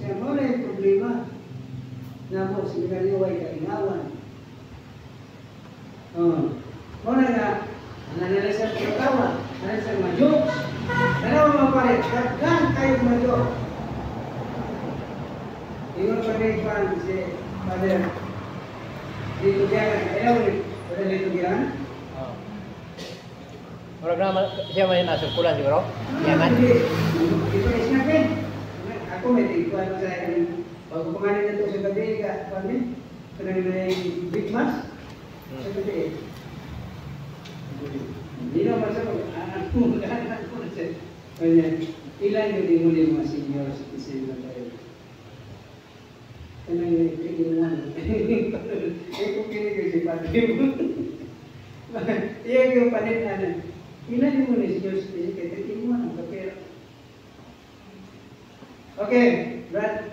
Kaya mo na yung problema. Na mo, seminaryo ay kainawan. Mo na nga, nanalisan ko tawa, nanalisan mga jokes. Dalawa mga pare, kagkan kayo mga jokes. Ingon pa rin pa si Father. Dito diyan, ayaw ulit. Wala dito diyan? Murag naman siya may nasirkulan siguro? Yaman? Ito is natin. Ako may tigpuan sa akin. Pag pangalan na ito sa gabi, kami, kanang may big mass, sa gabi. Hindi naman sa anak mo, anak ko na siya. Ilan yung muli mga senior citizen na tayo. Kanang may kailangan. Eh kung kinilig si Padre mo. Iyan yung panitan. Ilan yung muli senior citizen, kaya tikimuan ang kapera. Okay, Brad.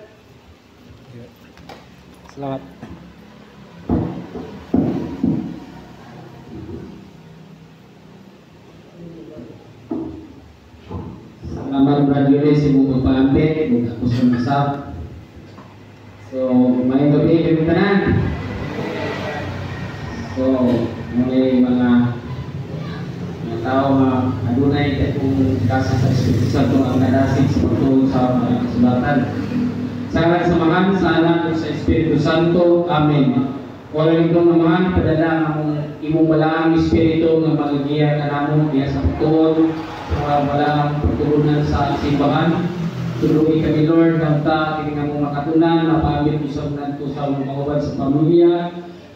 Selamat. Selamat berdiri si buku pamit, buka kusum besar. So, main gabi yung tanan. So, mulai mga tao adunay kung kasih sa Espiritu Santo ang kadasig sa pagtuon sa mga kasulatan. Sa samahan sa anak sa Espiritu Santo. Amen. Walang itong naman padala ang imong balaang Espiritu nga magigiya kanamo diya sa pagtuon sa mga balaang pagtuunan sa simbahan. Tulungi kami Lord kanta kini nga mo makatunan mapamit usab ngadto sa mga kauban sa pamilya.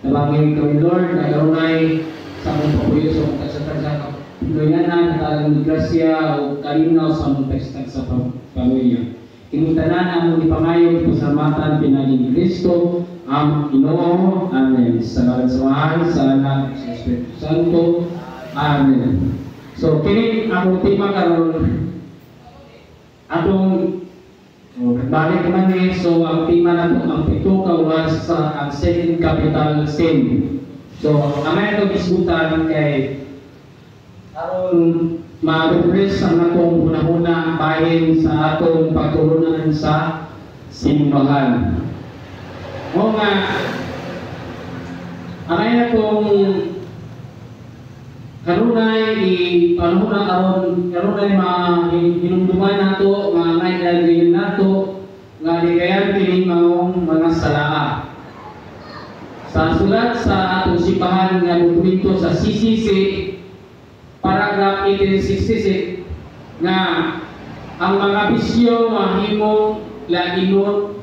Nabangin kami Lord na karunay sa among pabuyo sa mga kasatasan Pinoyanan, talang grasya o kalinaw sa mga pestag sa pamilya. Kinutanan ang mga pangayon, pasalamatan, pinagin ni Kristo, ang Ginoo. Amen. Sa ngalan sa Mahal, sa Anak, sa Espiritu Santo. Amen. So, kini ang tema karon atong balik naman eh. So, ang tema na ito, ang pito kawas sa ang second capital sin. So, ang ito isbutan kay aron ma-address ang atong una-una bahin sa atong pagturunan sa simbahan. O nga, aray na kong karunay panahon na karunay hinumduman nato, nga ngay dalgin nato, nga di kayan kini maong mga salaa. Sa sulat sa atong simbahan nga dokumento sa CCC, paragraph 1866 nga ang mga bisyo mahimong lainon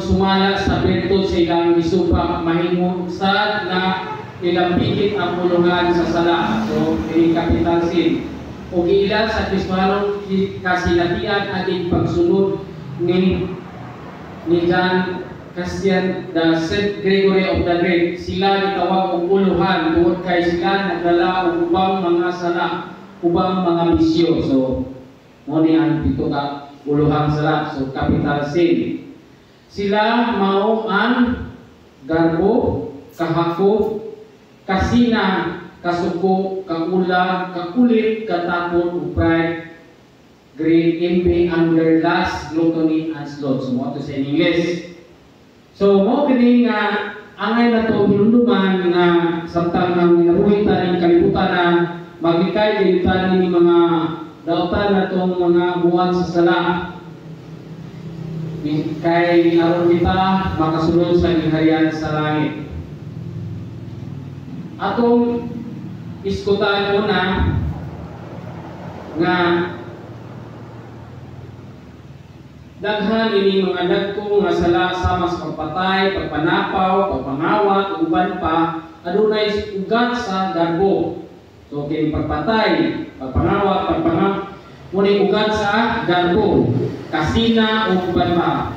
sumala sa bertod sa ilang isupak mahimong sad nga ilambikit ang pulungan sa sala. So, ini capital sin. O giila sa Kristiyanong kasinatian ating pagsunod ni John Cassian the St. Gregory of the Great. Sila gitawag og uluhan tungod kay sila nagdala og ubang mga sala, ubang mga bisyo. So, mo ni ang pito ka uluhang sala. So, capital sin. Sila mao ang garbo, kahako, kasina, kasuko, kaula, kakulit, katakot, upay, great envy, anger, lust, gluttony, and sloth. So, mo ito sa English. So, mo kini nga angay na to hinunduman na samtang ang nabuhay taning kalibutan na maglikay dilitan ni mga dautan na tong mga buwan sa sala. Kay aron kita makasulod sa giharian sa langit. Atong iskutan muna nga daghan ini mga dagko nga sala sama sa pagpatay, pagpanapaw, pagpangawat, uban pa adunay ugat sa garbo. So kini pagpatay, pagpangawat, muni ugat sa garbo, kasina o uban pa.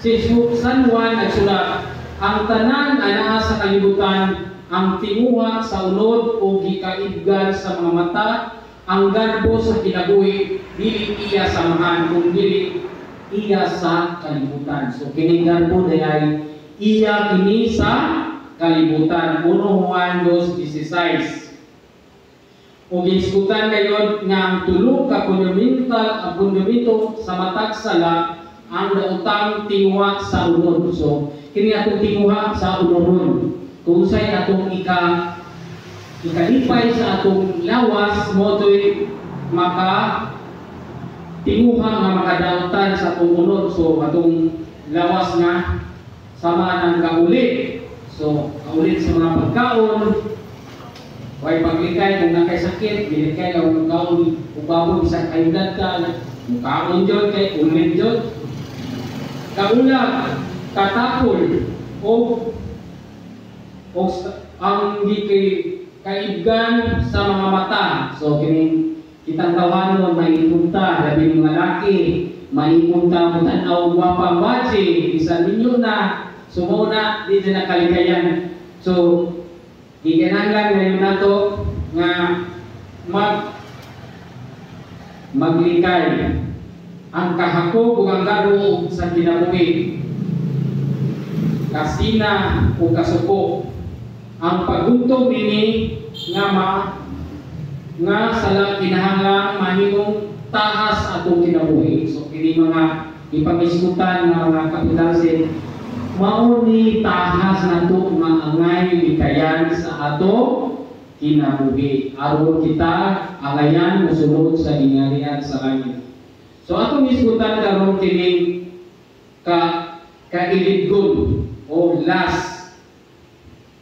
Si San Juan nagsulat, ang tanan ana sa kalibutan ang tinguha sa unod o gikaibgan sa mga mata, ang garbo sa kinabuhi dili iya samahan kung dili iya sa kalibutan. So kini garbo dayay iya kini sa kalibutan. 1 Juan 2:16. O gisgutan gayon nga ang tulo ka fundamento sa matag sala ang nautang tingwa sa unod. So kini atong tingwa sa unoron. Kung say atong ikalipay sa atong lawas mo to'y maka tinguha nga makadautan sa atong unod. So atong lawas nga sama ng kaulit. So kaulit sa mga pagkaon, way paglikay kung nakasakit, bilikay ang kaon ubabon isang kayudan ka, mukaon dyan kay ulit dyan. Kaulag, katapol, o ang kaibgan sa mga mata. So kining kitang tawanon maipunta, labi mga laki, maipunta mo tanaw wapang bachi, isa ninyo na, sumuna, di na kalikayan. So gikinahanglan ngayon nato nga maglikay ang kahakog ug ang garo sa kinabuhi, kasina o kasuko. Ang paggutom nini nga sala kinahanglan mahimong tahas atong kinabuhi. So kini mga ipangisgutan nga mga kapitalsin, mao ni tahas nato nga angay likayan sa ato kinabuhi aron kita angayan mosunod sa gingharian sa langit. So atong isgutan karon kini kailidgon o last.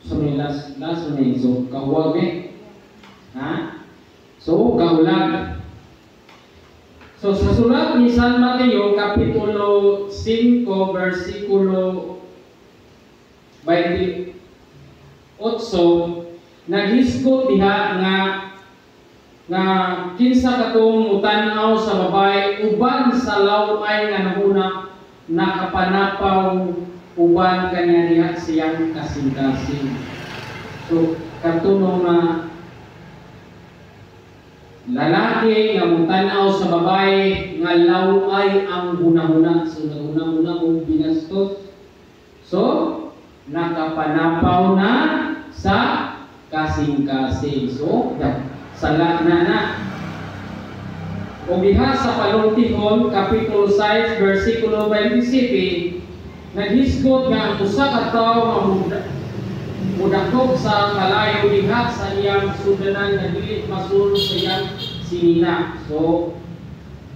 So may last may so kawag ha. So kaulag. So sa sulat ni San Mateo kapitulo 5 versikulo 28 naghisgot diha nga kinsa katong mutanaw sa babay uban sa laway nga nahuna nakapanapaw uban kanya diha siyang kasing-kasing. So katunong na lalaki nga mutanaw sa babae nga laway ang hunahuna. So naguna-una og binastos. So nakapanapaw na sa kasing-kasing. So sala na. O diha sa Palungtihon kapitulo 6 versikulo 27 naghisgot nga ang usa ka tawo nga mudakop sa kalayo diha sa iyang sudanan nga dili masul sa iyang sinina. So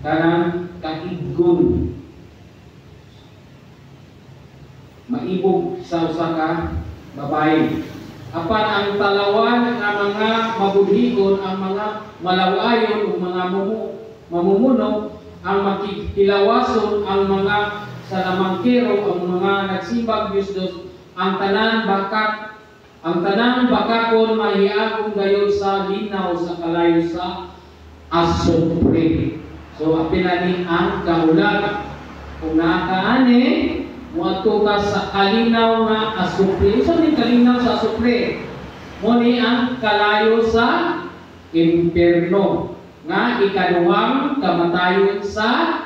kanang kaiggon maibog sa usa ka babae. Apan ang talawan nga mga mabudhigon, ang mga malawayon ug mga mamumuno, ang makikilawason, ang mga salamangkero, ang mga nagsimbag Dios, ang tanan bakakon mahiagong gayon sa linaw sa kalayo sa asupre. So apilani ang kaulag. Kung nakaani moadto ka sa kalinaw nga asupre. Usa ni kalinaw sa asupre? Mo ni ang kalayo sa impierno nga ikaduhang kamatayon sa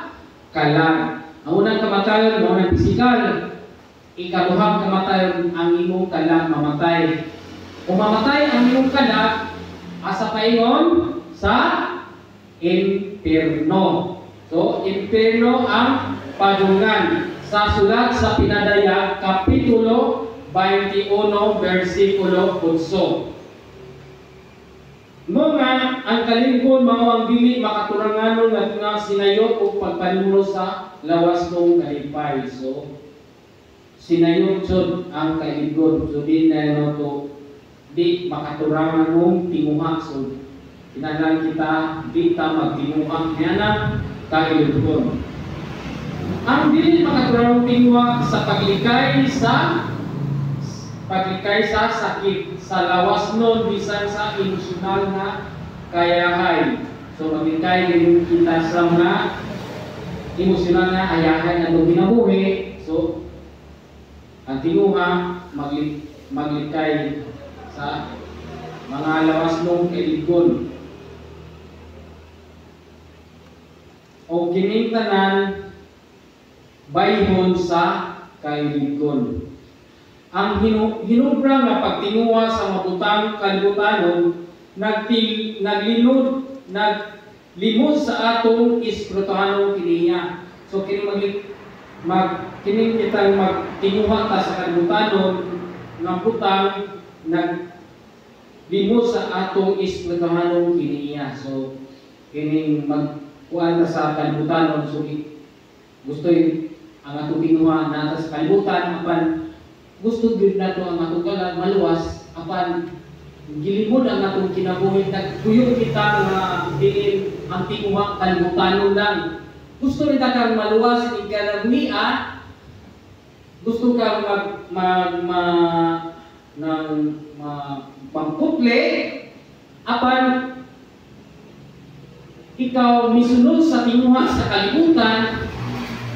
kalag. Ang unang kamatayon mo ng pisikal, ikaduhang kamatayon ang imong kalag mamatay. Kung mamatay ang imong kalag, asa paingon sa impierno. So impierno ang padungan. Sa sulat sa Pinadaya kapitulo 21 versikulo 8. Mo nga ang kalingkod mao ang dili makaturanganon nga sinayot o pagpanuno sa lawas mong kalipay. So sinayot jud ang kalingkod. So di na to di makaturangan mong tinguha. So kinahanglan kita di ta magtinguha niana kalingkod. Ang dili makaturangan tingwa sa paglikay sa sakit sa lawas nun bisan sa emosyonal na kayahay. So maglikay din kita sa mga emosyonal na ayahay na ginabuhi. So ang tinguha maglikay sa mga lawas nung kailiggon. O kining tanan bayhon sa kailiggon. Ang hinubra nga pagtinguha sa mabutang kalibutanon naglimod sa atong espirituhanong kiniya. So kini kini kitang magtinguha ta sa kalibutanon nga butang naglimod sa atong espirituhanong kiniya. So kini magkuan ta sa kalibutanon, so gusto ang atong tinguha nata sa kalibutan apan gusto gyud nato ang atong kalag maluwas apan gilimod ang atong kinabuhi, nagtuyo kita nga diin ang tinguha kalibutanon lang. Gusto nita kang maluwas ni kanabuhian, gusto kang magputle apan ikaw misunod sa tinguha sa kalibutan,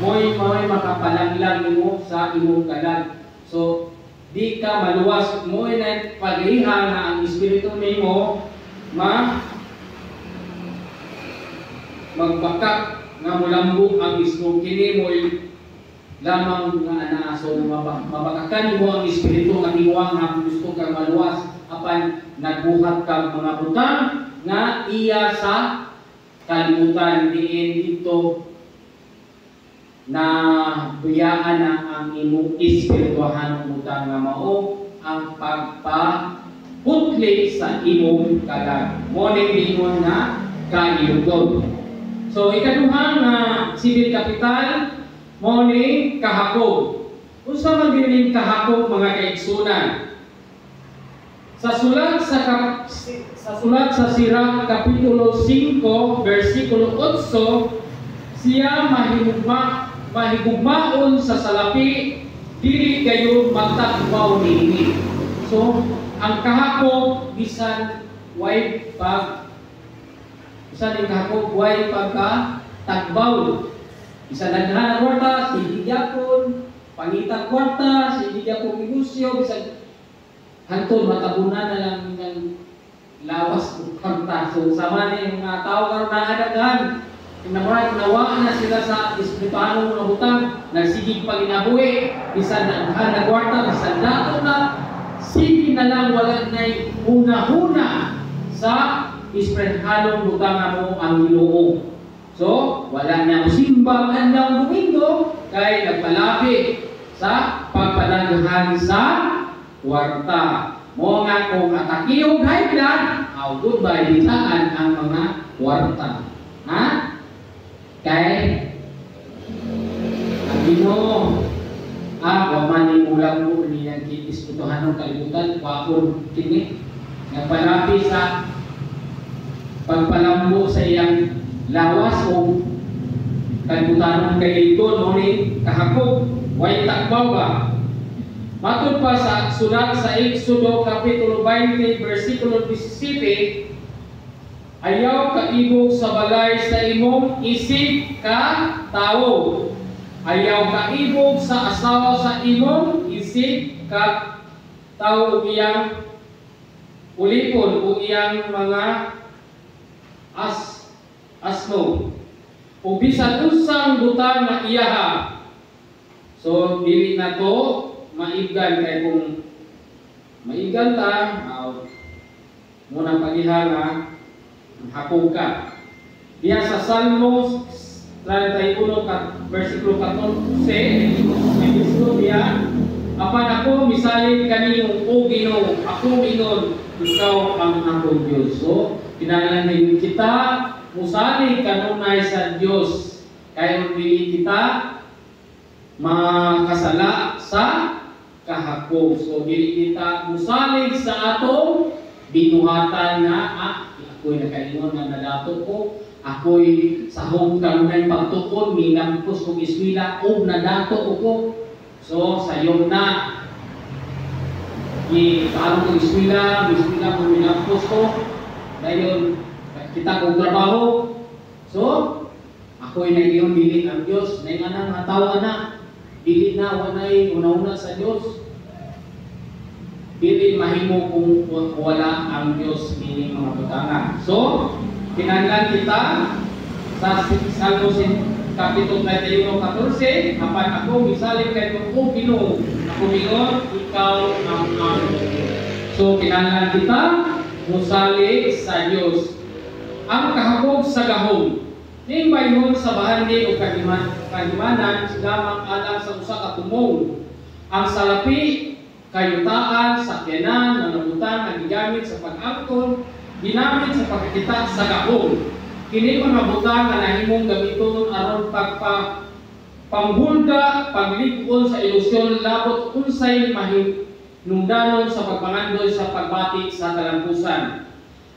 mo'y makapalaglag nimo sa imong kalag. So di ka maluwas, mo'y na pag-iha na ang espiritu nimo magbakak nga mulambok ang ismo. Kini mo'y lamang nga anaaso mabakakan mo ang espiritu nga tiwang nga gusto kang maluwas apan nagbuhat kang mga butang nga iya sa kalimutan. Diin dito na buyaan na ang imong espirituhanong butang nga mao ang pagpaputli sa imong kalag. Mo ning ingon na kailugod. So ikaduha nga civil capital mo ning kahakog. Unsa man din kahakog mga kaigsunan? Sa sulat sa Sirach kapitulo 5 bersikulo 8, siya mahigugmaon sa salapi, dili kayo magtakbaw niini. So ang kahakog bisan way pagka-takbaw. Bisan naghahanap kwarta, sige gyapon, pangitag kwarta, sige gyapon negosyo, bisan hantod matabunan na lang ng lawas ug kwarta. So sama ni mga tao karon naadaghan, nawa na sila sa espirituhanong mga butang, nagsigig paginabuhi, bisan naghahanap kwarta, bisan dato na, sige na lang wala na'y huna-huna sa espirituhanong butang mo ang Ginoo. So, wala na musimba bandang Domingo kay nagpalabi sa pagpadaghan sa kwarta. Mo nga kung atakiyo high blood, goodbye bitaan ang mga kwarta. Ha? Kay ang Ginoo wamaning ulang mo niyang espirituhanong kalibutan, wapon kini nagpalabi sa pagpalambo sa iyang lawas o kalibutanong kailikon o ni kahakog, way takbaw ba? Matod pa sa sulat sa Exodo kapitulo 20 versikulo 17, ayaw kaibog sa balay sa imong isip ka tao. Ayaw kaibog sa asawa sa imong isip ka tao o iyang ulipon o iyang mga asno o bisan unsang butang nga iyaha. So dili na to maigan, kay kung maigan ta muna pagiha nga hakog ka. Diya sa Salmos 31 versikulo 14 may gusto diya, apan ako misalin kanino o Ginoo, ako ingon ikaw ang akong Diyos. So kinahanglan kita musalig kanunay sa Dios, kay dili kita makasala sa kahakog. So dili kita musalig sa atong binuhatan nga ako'y nakaingon nga nadato ko, ako'y sahog kanunay pagtuon, minampos kong iswila o nadato ko. So sayo na paano kong iswila kong minampos ko, dayon kita kong trabaho. So ako'y nag-iyon dili ang Diyos, na yung nga tao na dili na wanay una-una sa Diyos, dili mahimo kung wala ang Diyos ini mga butangan. So kinahanglan kita sa Salmos kapitulo 31:14, apan ako misalin kay ko Ginoo, ako mingon ikaw ang So kinahanglan kita musalig sa Dios. Ang kahakog sa gahom ning mayhon sa bahandi o kahimanan sigamang alang sa usa ka tumong. Ang salapi kayutaan, sakyanan, manabutan ang gigamit sa pag-angkon, ginamit sa pagkakita sa gahom. Kini mga butang nga nahimong gamiton aron panghulga, paglig-on sa ilusyon labot unsay mahinungdanon sa pagpangandoy sa pagbati sa kalampusan.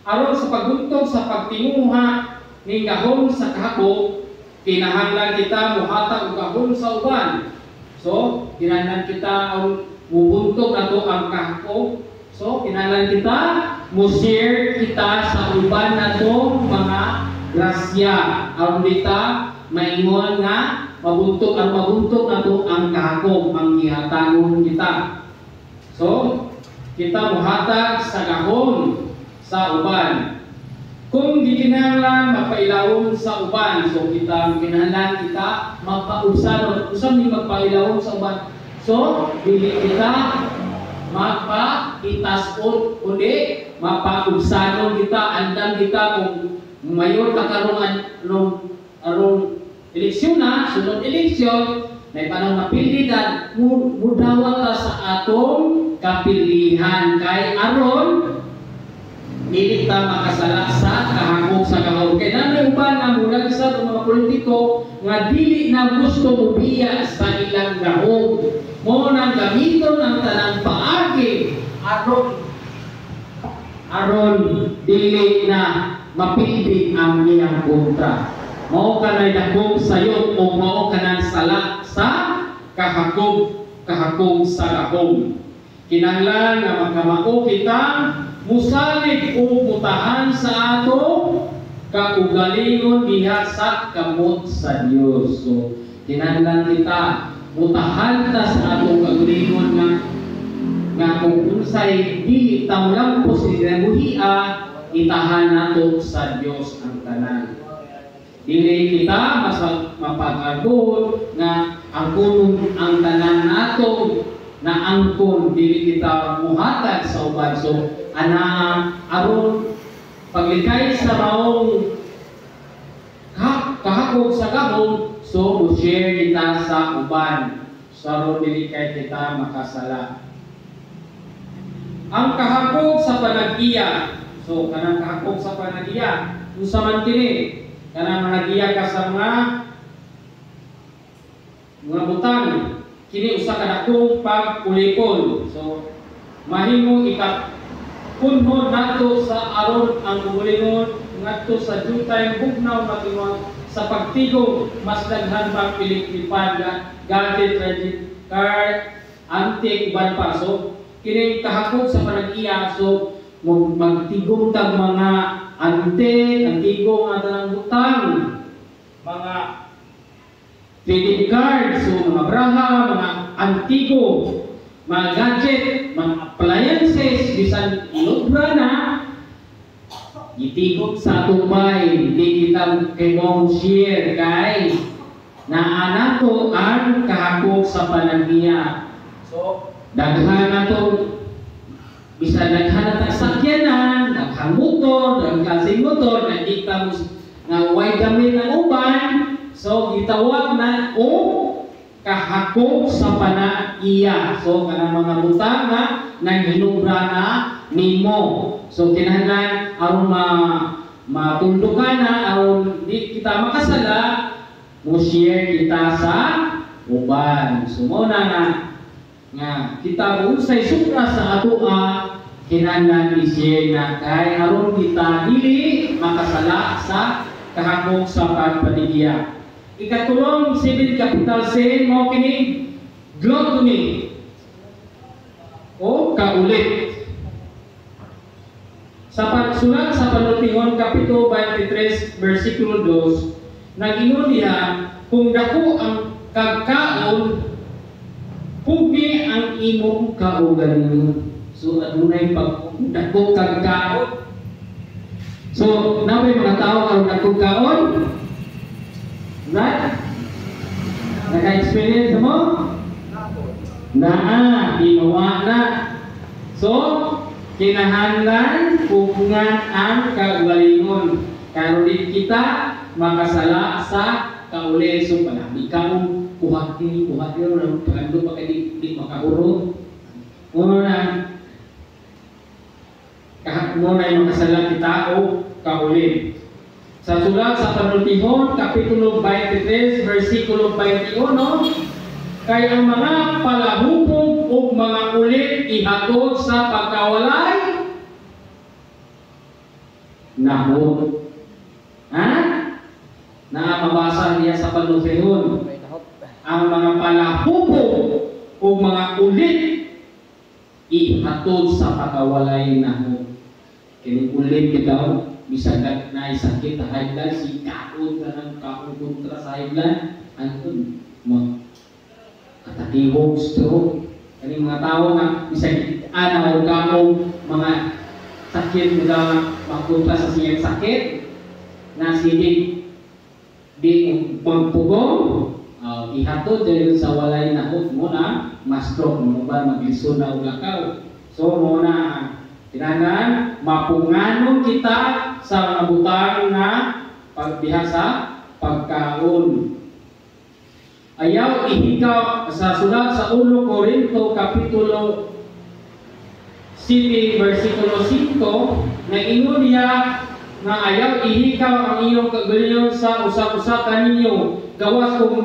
Aron sa pagbuntog sa pagtinguha ning gahom sa kahakog, kinahanglan kita muhatag og gahom sa uban. So, kinahanglan kita mubuntog nato ang kahakog. So, kinahanglan kita mo-share kita sa uban natong mga grasya. Aron kita maingon nga mabuntog nato ang kahakog, ang gihatanon kita. So, kita muhatag sa gahom sa uban. Kung di kinahanglan magpailawom sa uban, so kinahanglan kita magpausanon. Usab ni magpailawom sa uban. So, dili kita magpa-itas-on, kundi mapausanon kita, andam kita kung mayor kakaroon arong eleksyon na, sunod eleksyon, may panahon napilidan, mudawat ta sa atong kapilihan kay aron dili ta makasala sa kahangog sa kahog. Kaya namin uban ang mula sa mga politiko nga dili na gusto mubiya sa ilang gahog. Mo nang gamiton ang tanang paagi aron dili na mapildi ang iyang kontra. Mao kanay dakong sayot o mao kanang sala sa kahakog sa gahom. Kinahanglan nga magkamao kita musalig o butahan sa ato kaugalingon diha sa kamot sa Dios. So, kinahanglan kita butahan ta sa ato kaugalingon nga kung unsay dili ta mulampos ibuhia, itahan nato sa Dios ang tanan. Dili kita mapag-agod nga angkon ang tanan nato na angkon dili kita muhatag sa uban. So, aron paglikay sa maong kahakog sa gahom, so mo-share kita sa uban. So, aron dili kay kita makasala. Ang kahakog sa panag-iya. So, kanang kahakog sa panag-iya, unsa man kini? Kanang manag-iya ka sa mga butang. Kini usa ka dakong pagpulipon. So, mahimo punhod nato sa aron ang umulingon ngadto sa dutay bugnaw matingon sa pagtigong mas daghan pang pilip-lipan gadget, credit card, antique uban pa. So kini kahakog sa panag-iya. So magtigong tag mga antigong atanang butang, mga credit card, so mga braha, mga antigo, mga gadget, mga appliances, bisan ilobra na, itigog sa tubay, hindi kita kayong share, guys. Naana to ang kahakog sa panag-iya. So, daghan na to, bisan daghan na sakyanan, daghang motor, daghang motor, nakita mo nga way gamit ng uban, so gitawag na o kahakog sa panag-iya. So kanang mga butang na nanghinubra na nimo. So kinahanglan aron matundukan na aron di kita makasala, mo share kita sa uban. So mo na nga kita unsay supra sa atoa, kinahanglan i-share na kay aron kita dili makasala sa kahakog sa panag-iya. Ikatulong 7 capital sin mo kini gluttony o kaulit. Sa pagsulat sa Panutingon Kapitulo 23 versikulo 2, nag-ingon diha kung dako ang kagkaon, pugi ang imong kaugalingon. So adunay pag dako kagkaon. So naway mga tao aron dako kaon. Right? Naka-experience mo? Naa, ginawa na. So, kinahanglan pugungan ang kaugalingon karon di kita makasala sa kauli. So palabi ka kuhati ron pagando pa kay di makahurot una mo na makasala kita o kauli. Sa sulat sa Panultihon kapitulo 23 versikulo 21, kay ang mga palahubog o mga ulit ihatod sa pagkawalay nahon. Ha? Mabasa niya sa Panultihon. Ang mga palahubog o mga ulit ihatod sa pagkawalay nahon. Kini ulit bitaw bisag na sakit high blood si kaon kanang kaon kontra sa high blood anton mo katakihog stroke kani mga tawo nga bisag ana o kamong mga sakit mga makontra sa siyang sakit na sidig di pagpugong ihatod dahil sa walay nahot mo na ma-stroke mo ba maglisod na og lakaw. So mo na kinahanglan mapunganon kita sa mga butang na pagdiha sa pagkaon. Ayaw ihikaw sa sulat sa 1 Corinto kapitulo 7 versikulo 5 na ingon niya nga ayaw ihikaw ang iyong kagalingon sa usa-usa kaninyo gawas kung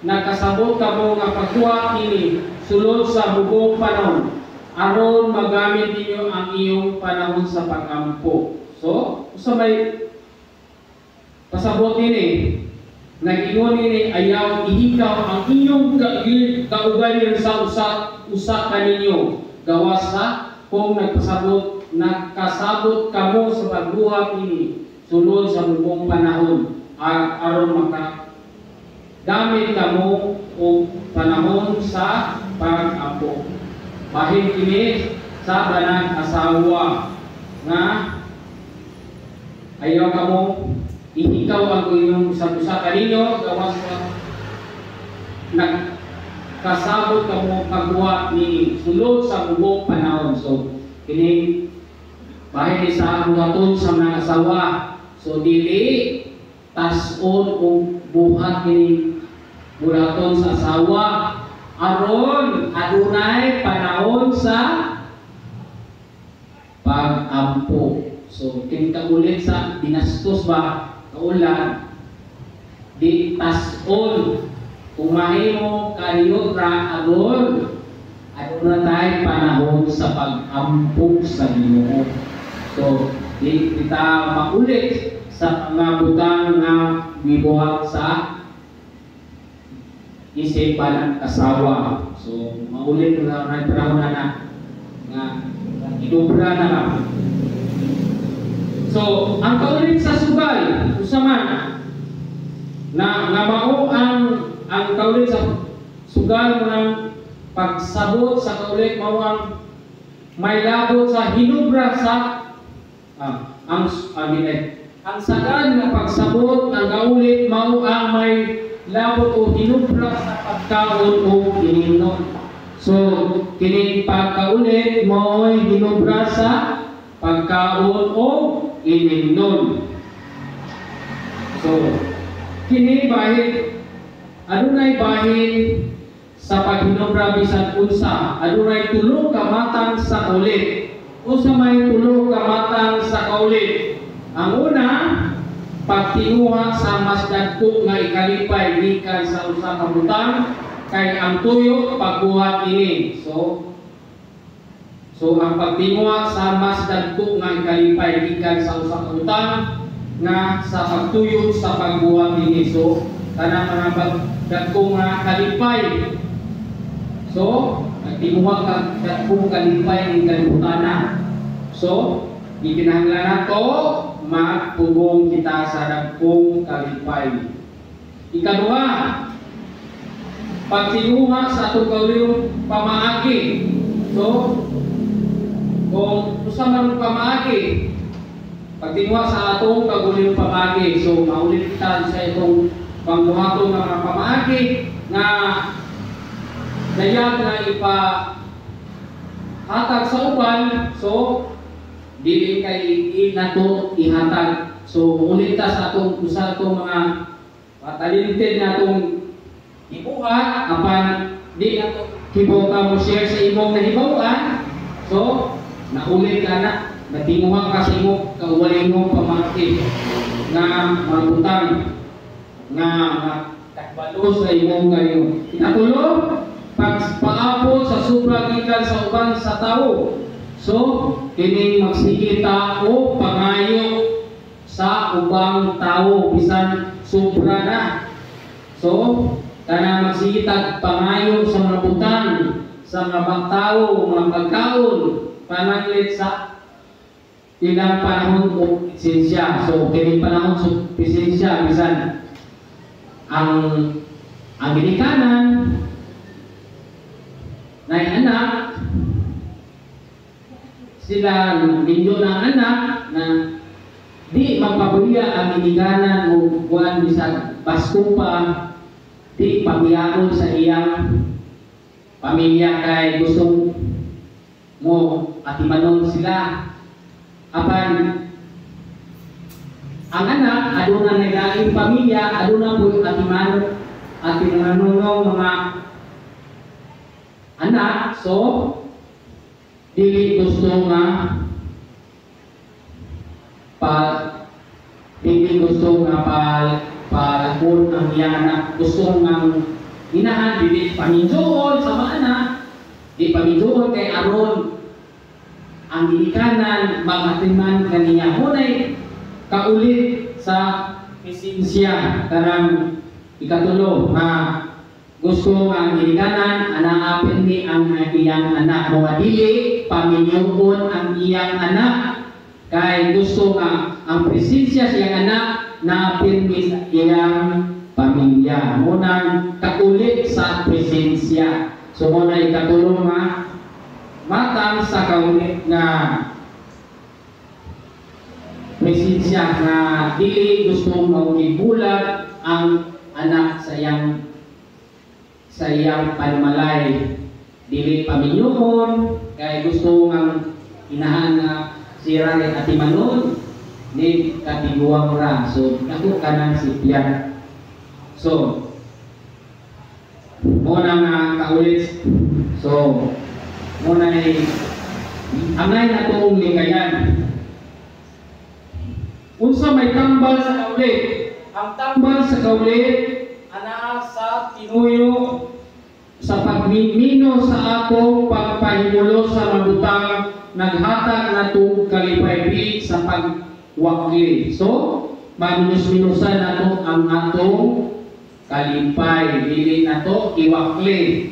nagkasabot ka mo nga pagkuha kini sulod sa bubong panahon aron magamit ninyo ang iyong panahon sa pag-ampo. So, usa may pasabot nini nag-ingon nini ayaw ihikaw ang inyong kaugalingon sa usa kaninyo gawas sa kung nagkasabot kamo sa pagbuhat ini sulod sa bubong panahon aron makagamit kamo o panahon sa pag-ampo. Bahin kini sa banang asawa nga ayaw kamo ihikaw ang inyong usa kaninyo gawas sa nagkasabot kamo pagbuhat ni sulod sa bubong panahon. So kini bahin sa buhaton sa mga asawa. So dili tas-on o buhat kini buhaton sa asawa aron adunay panahon sa pag-ampo. So kini kaulit sa dinastos ba kaulan di tas-on kung mahimo kanino ra aron adunay panahon sa pag-ampo sa Ginoo. So di kita maulit sa mga butang nga gibuhat sa isipan ng asawa. So maulit na panahon na nga idobra na lang. So ang kaulit sa sugal usaman na mao ang kaulit sa sugal ng pagsabot sa kaulit mao ang may labot sa hinubra sa ang sagad nga pagsabot ng kaulit mao ang may labot o hinubra sa pagkaon o ininom. So kini pagkaulit mao'y hinubra sa pagkaon o ininom. So kini bahin adunay bahin sa paghinubra bisan unsa adunay tulo ka matang sa kaulit. Unsa may tulo ka matang sa kaulit? Ang una pagtinguha sa mas dagko nga ikalipay gikan sa usa ka butang kay ang tuyo pagbuhat ini. So ang pagtinguha sa mas dagko nga ikalipay gikan sa usa ka butang nga sa pagtuyo sa pagbuhat ini. So kanang mga dagko nga kalipay. So pagtinguha ka dagko kalipay gikan butana. So ikinahanglan nato magpugong kita sa dagkong kalipay. Ikaduha, pagsinuha sa atong kauliong pamaagi. So, kung usa man pamaagi, pagsinuha sa atong kauliong pamaagi. So, maulit kita sa itong pangbuhatong mga pamaagi na dayag na hatag sa uban, so dili kay nato ihatag. So ulit ta sa atong usa atong mga talented na atong ibuhat apan di nato hibaw ka mo share sa imong nahibawan. So naulit ka na natinguhan ka sa imo kauwalay mo pamangkin nga mabutang nga takbalo sa imong kayo. Ikatulo, pagpaabot sa sobra gikan sa uban sa tawo. So kining magsigita o pangayo sa ubang tawo bisan sobra na. So kana magsigita pangayo sa mga butang sa mga tawo, mga pagkaon pananglit sa ilang panahon o pisensya. So kining panahon sa pisensya bisan ang ginikanan na anak sila ninyo ng anak na di magpabuya ang ginikanan o kuan bisan Pasko pa di pamiyaon sa iyang pamilya kay gusto mo atimanon sila apan ang anak aduna naglaing pamilya aduna po atimanon mga anak. So dili gusto nga palakon ang iyang anak. Gusto nga inahan dili paminjoon sa mga anak, di paminjoon kay aron ang ginikanan magatiman kaniya hunay kaulit sa pisensya. Karang ikatulo nga gusto nga ang ginikanan anaapin ni ang iyang anak mga dili paminjoon ang iyang anak kay gusto nga ang presensya sa iyang anak na pirmi sa iyang pamilya. Munang kaulit sa presensya. So muna ikatulong nga matang sa kaulit na presensya na dili gusto maulibulat ang anak sa iyang panimalay. Dili paminyoon kay gusto nga inahan na sira ni atimanon ni katiguang ra. So ako kanang sipyan. So muna nga kaulit. So muna ni amay na itong likayan. Unsa may tambal sa kaulit? Ang tambal sa kaulit ana sa tinuyo sa pagmimino sa ato pagpahimulo sa mabutang naghatag na itong kalipay sa pagwakli. So maminus-minusan nato ang atong kalipay, dili nato iwakli.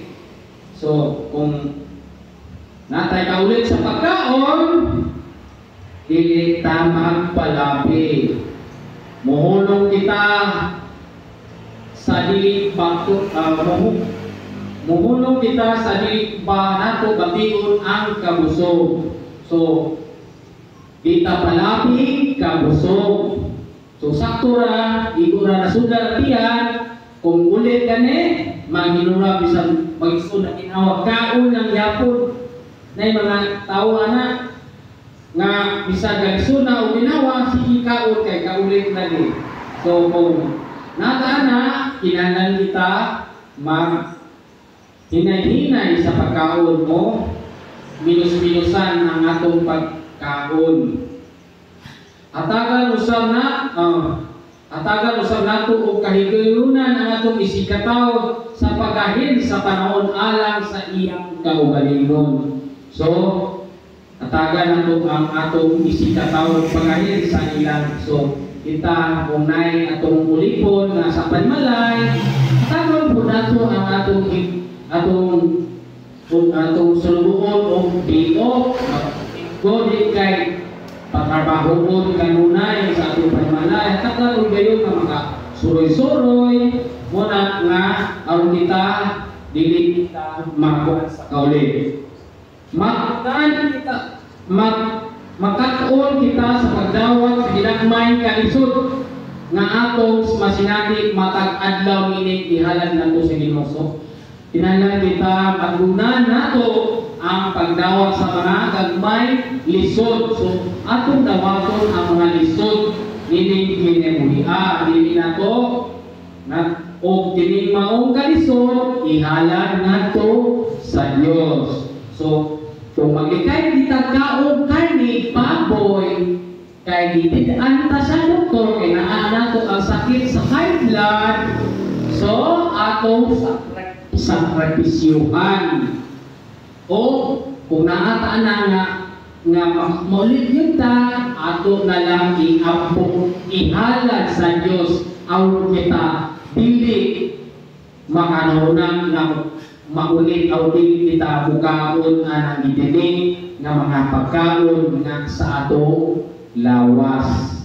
So kung natay kaulit sa pagkaon, dili ta magpalabi. Muhulong kita sa dili bakto muhulong kita sa dili ba nato bation ang kabusog. So di ta palabi kabusog. So sakto ra igo ra nasudar tiyan kung ulit gani maginura bisan mag-isod na tinawag kaon ng yapon nay mga tao ana nga bisa gagsuna o ginawa sige kaon kay kaulit lagi. So kung nataana kinahanglan kita mag hinay-hinay sa pagkaon mo, minus-minusan ang atong pagkaon. Atagan usab nato og kahigayunan ang atong isikataw sa pagkahin sa panahon alang sa iyang kaugalingon. So atagan nato ang atong isikataw pagkahin sa ilang. So kita unay atong ulipon nga sa panmalay, atagan po nato ang atong sulubuon o biok godi kay pagtrabahoon kanunay sa atong panmalay. Atagan gayon nga mga suroy-suroy muna nga aron kita dili kita makuha sa kaulit. Makatuon kita sa pagdawat sa ginagmay kalisod nga atong masinati matag adlaw ini ihalad nato sa Ginoo. Kinahanglan kita magunan nato ang pagdawat sa mga gagmay lisod. So atong dawaton ang mga lisod nining kinabuhi dili nato na o kining maong kalisod ihalad nato sa Dios. So kung maglikay kita kaog karni baboy kay gitidaan ta sa doktor kay naa nato ang sakit sa high blood, so atong sakripisyuhan. O kung naata na nga maulit yun ta, ato na lang ihalad sa Dios aw kita dili makanunang nga maulit aw dili kita bukaon ang gidining nga mga pagkaon nga sa ato lawas.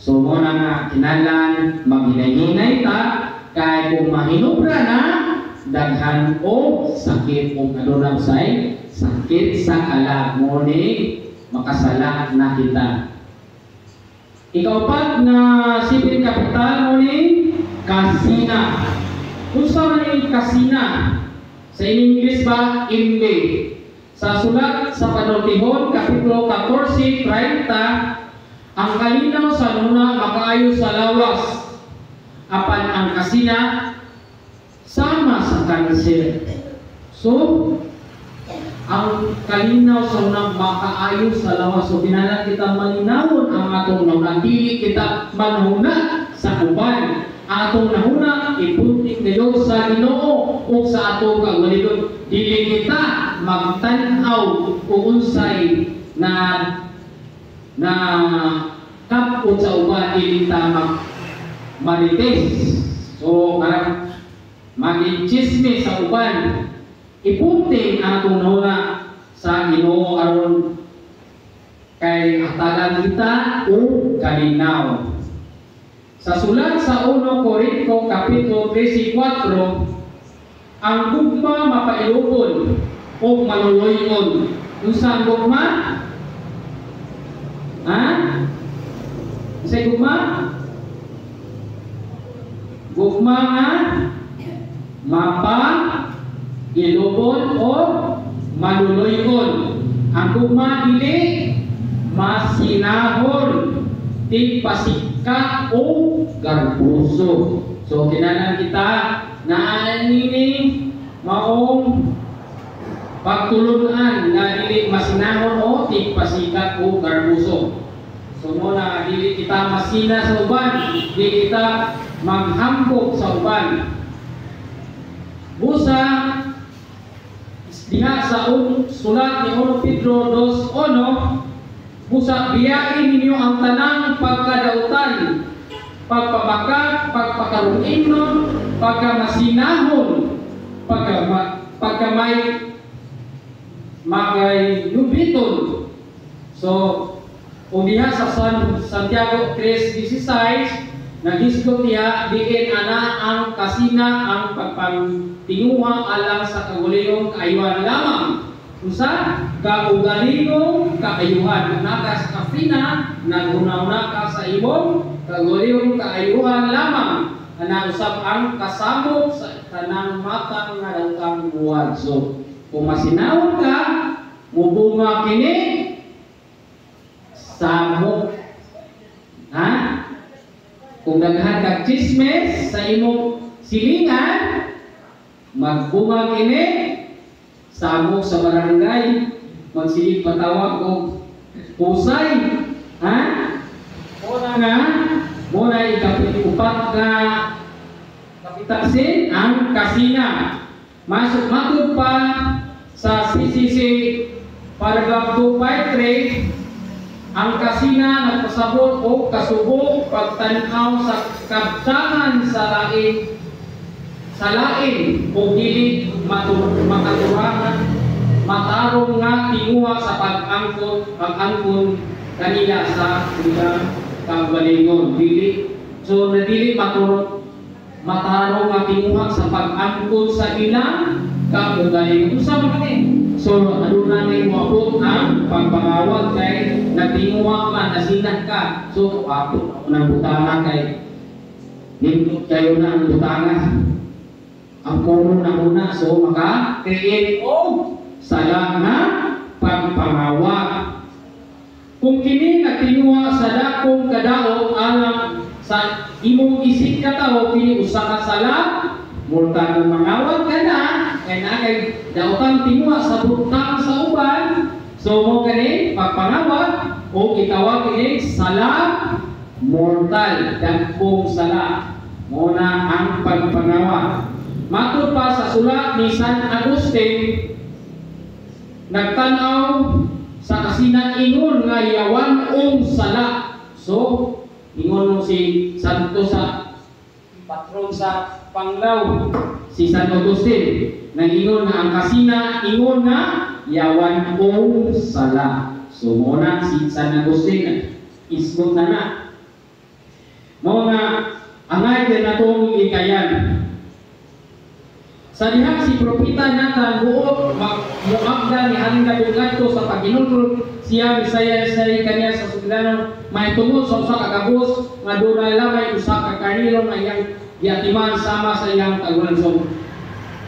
So mo na nga kinalan maghinay-hinay ta kay kung mahinubra na daghan o sakit o adunang say sakit sa kalamoni makasala na kita. Ikaupat na sipil kapital mo ni kasina. Kung sa man kasina sa English ba imbe sa sulat sa Panultihon kapitulo 14:30 ang kalinaw sa luna makaayo sa lawas apan ang kasina sama sa kanser. So ang kalinaw sa unang makaayo sa lawas. So kinahanglan kita malinawon ang atong nauna, dili kita manhuna sa uban. Atong nahuna ipuntik ngayon sa Ginoo o sa atong kagalingon. Dili kita magtan-aw kung unsay na kapot sa uban, dili ta marites. So karang maging-chismis sa uban, ipunting atong nahuna sa Ginoo aron kay hatagan kita o kalinaw. Sa sulat sa 1 Korinto kapitulo 13:4, ang gugma mapailubon o maluloyon. Unsa ang gugma? Ha? Unsa gugma? Gugma nga mapa ilubon o maluloyon. Ang gugma dili masinahon, tigpasikat o garbuso. So kinahanglan kita na anini maong pagtulunan na dili masinahon o tigpasikat o garbuso. So mo na dili kita masina sa uban, dili kita maghambog sa uban. Busa diha sa sulat ni 1 Pedro 2:1, busa biyain ninyo ang tanang pagkadautan, pagpabakat, pagpakarungingnon, pagkamasinahon, pagkamay yubiton. So kung diha sa Santiago 3:16 nagisgot diha diin ana ang kasina ang pagpangtinguha alang sa kaguliyong kaayuhan lamang. Usa kaugalingong kaayuhan naka sa kasina nagunaw ka sa imong kaguliyong kaayuhan lamang ana usab ang kasamok sa tanang matang nga dangkang buwan. So kung masinawon ka mubunga kini samok. Ha? Kung daghan kag chismes sa imong silingan, magbunga kini samok sa barangay, magsilig patawag og pusay. Ha? Muna ikapiupat nga kapitaksin ang kasina. Masuk matud pa sa CCC paragraph 253, ang kasina nagpasabot o kasubo pagtanaw sa kabtangan sa lain o dili makaturahan matarong nga tinguha sa pag-angkon kanila sa ilang kagalingon. So nadili matarong nga tinguha sa pag-angkon sa ilang kagalingon. Usama kani. So aduna na iwapot ang pagpangawag kay nagtinguha man nasinat ka. So apot nang butanga kay nindot kayo na ang butanga. Ang puno na muna, so maka-create o sala nga pagpangawa. Kung kini nagtinuwa sa dakong kadaot alang sa imong isip ka tao, kini usa ka sala, multa kung mangawag ka na, kaya na kay daotan tinuwa sa butang sa uban, so mo kani pagpangawag, o itawag kini sala mortal, dakong sala. Muna ang pagpangawa. Matod pa sa sulat ni San Agustin, nagtanaw sa kasina ingon nga yawan sala. So, ingon mo si Santo sa patron sa Panglao, si San Agustin, nag-ingon nga ang kasina ingon nga yawan sala. So, muna si San Agustin isgot na. Mga angay din natong ikayan. Sa diha si propeta Nathan buot muabda ni haling kadunggadto sa paginulod siya Bisaya kaniya sa sudlano may tungod sa usa ka gabos nga dunay lamay usa ka karnero nga iyang giatiman sama sa iyang tagulanson.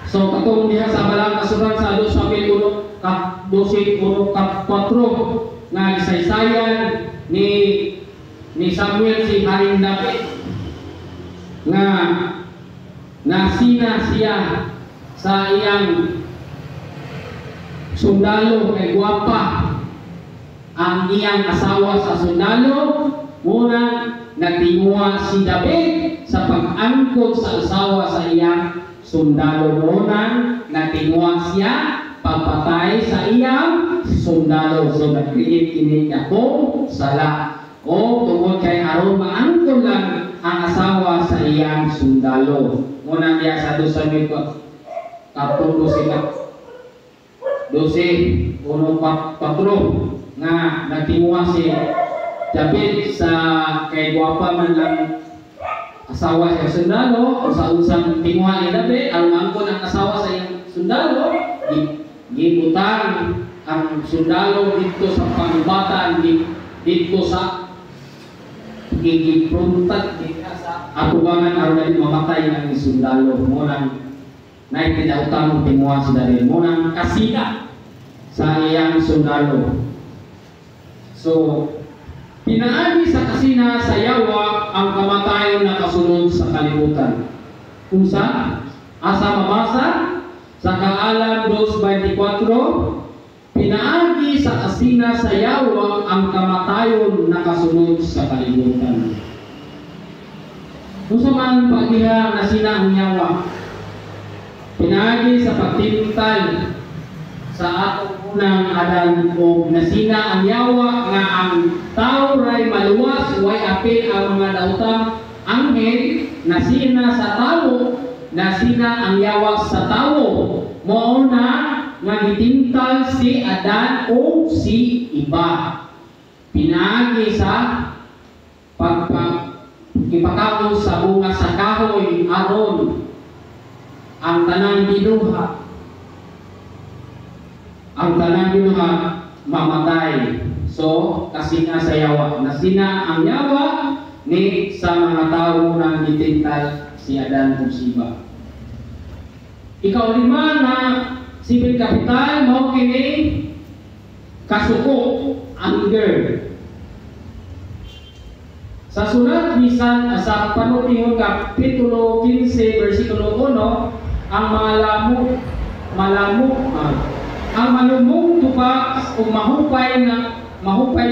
So katong diha sa balang kasuran sa 2 Samuel 1:12-4 nga gisaysayan ni Samuel si Haring David nga nasina siya sa iyang sundalo kay guwapa ang iyang asawa sa sundalo. Muna nagtinguha si David sa pag-angkot sa asawa sa iyang sundalo. Muna nagtinguha siya pagpatay sa iyang sundalo. So nag-create kini akong sala o tungkol kay aron maangkon lang ang asawa sa iyang sundalo. Muna niya sa 2 Samuel 12:4 nga nagtinguha si David sa kay guwapa man lang asawa sa sundalo o sa unsang tinguha ni David ang angkon ang asawa sa iyang sundalo, gibutang ang sundalo dito sa pangubatan dito sa gigipruntat sa atubangan aron mamatay ang sundalo. Munang naitidautan mo tinguha si David, munang kasina sa iyang sundalo. So pinaagi sa kasina sa yawa ang kamatayon na kasunod sa kalibutan. Kung sa asa mabasa sa Kaalam 2:24, pinaagi sa kasina sa yawa ang kamatayon na kasunod sa kalibutan. Kung sa man pagdiha na sina ang yawa, pinaagi sa pagtintal sa atong unang Adan o nasina ang yawa nga ang tao ray maluwas way apil ang mga daotang anghel, nasina sa tao, nasina ang yawa sa tao. Mao na nga gitintal si Adan o si Iba. Pinaagi sa ipakawon sa bunga sa kahoy aron ang tanang binuha mamatay. So kasina sa yawa, nasina ang yawa ni sa mga tao nang gitintal si Adan o si Iba. Ikaw lima na civil capital mao kini kasuko, anger. Sa sulat ni sa Panutihon Kapitulo 15 versikulo 1, ang ang malumong tubag o mahupay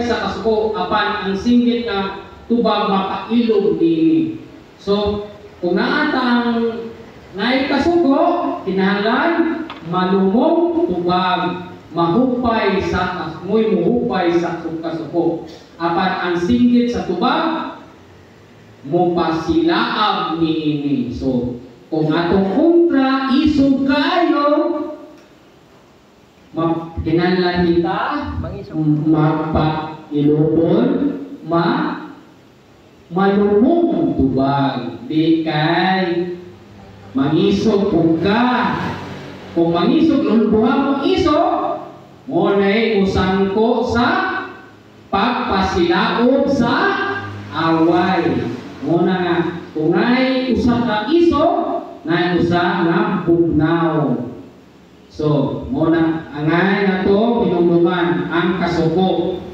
sa kasuko apan ang singgit na tubag makailog dinhi. So kung naata ang naay kasuko, kinahanglan malumong tubag mahupay sa kasuko. Apan ang singgit sa tubag mopasilaab niini. So kung atong kontra isog kayo, kinahanglan kita magpailupon malumong tubag, di kay mangisog ka. Kung mangisog lulbuhan mo isog, mo na'y usangko sa pagpasilaob sa away. Mo na nga, kung na'y usang ka isog, na'y usang nga bugnaw. So, muna angay na to pinungdungan ang kasuko.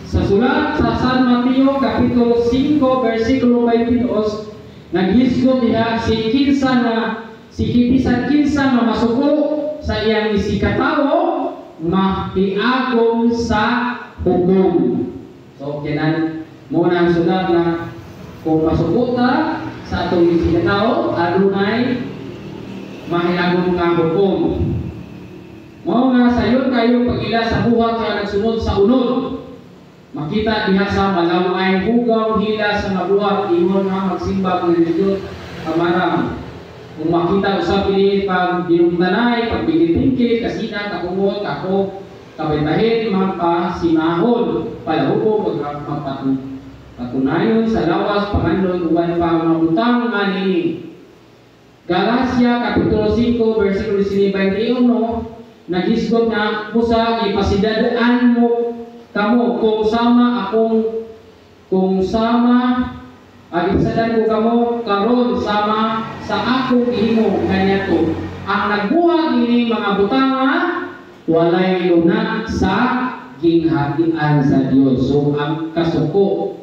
Sa sulat sa San Mateo Kapitulo 5 versikulo 22, naghisgot diha si bisan kinsa nga masuko sa iyang isikatawo mahiagom sa hukom. So, kinan muna ang sulat na kung masuko ta sa atong isikatawo, adunay mahiagom nga hukom. Mao nga sayon kayo pag-ila sa buhat nga nagsunod sa unod. Makita diha sa malaway hugaw hila sa mabuhat ingon nga magsimba ng Diyos kamarang. Kung makita usab ini pag dinumdanay, pag bigitingkit, kasina, kakumot, kako, kabentahin, magpasimahon, palahupo, pagpatunayon sa lawas, panganlon, uban pa mga butang nga nini. Galacia Kapitulo 5 versikulo 21, nagisgot nga musa ipasidadaan mo kamo kung sama ipasadan ko kamo karon sama sa akong ihimo kanyato. Ang nagbuhat ini mga butanga walay lunag sa ginhatian sa Dios. So ang kasuko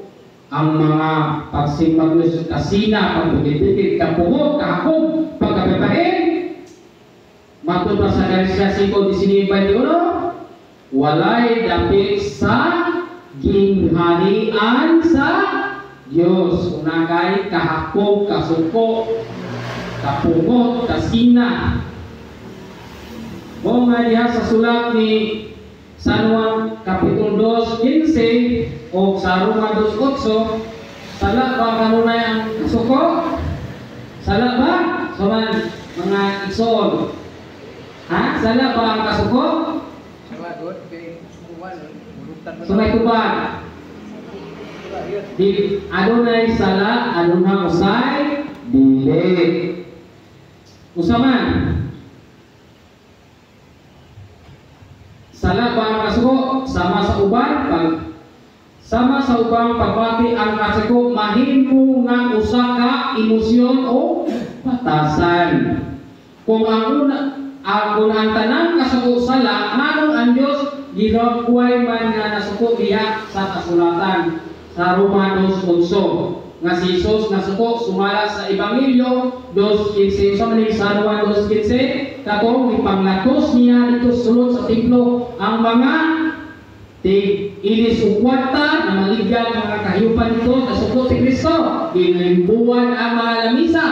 ang mga pagsimbag Diyos kasina, pagpipipit, kapungot, kahakog, pagkapipahin. Matod pa sa Galacia 5:19, walay dapit sa gingharian sa Diyos. Unagay kahakog, kasuko, kapungot, kasina. O nga diha sa sulat ni San Juan Kapitulo 2:15 o sa Roma 2:8, sala ba kanunay ang kasuko? Sala ba? So man, mga igsoon. Ha? Sala ba ang kasuko? Sama doon kay kuwan, bulutan mo. Sumay tuban. Di adunay sala, adunay usay, dili. Usaman. Sala ba ang kasuko? Sama sa ubang pagbati ang kasuko mahimo nga usa ka emosyon o batasan. Kung ang tanang kasuko sala, nganong ang Dios girabuay man nga nasuko diha sa kasulatan sa Roma 2:8 nga si Jesus nasuko sumala sa Ebanghelyo 2:15 sa San Juan 2:15 katong ipanglatos niya dito sulod sa templo ang mga ilis ukwarta na maligyan mga kahiyupan dito nasuko si Kristo ginimbuan ang mga lamisa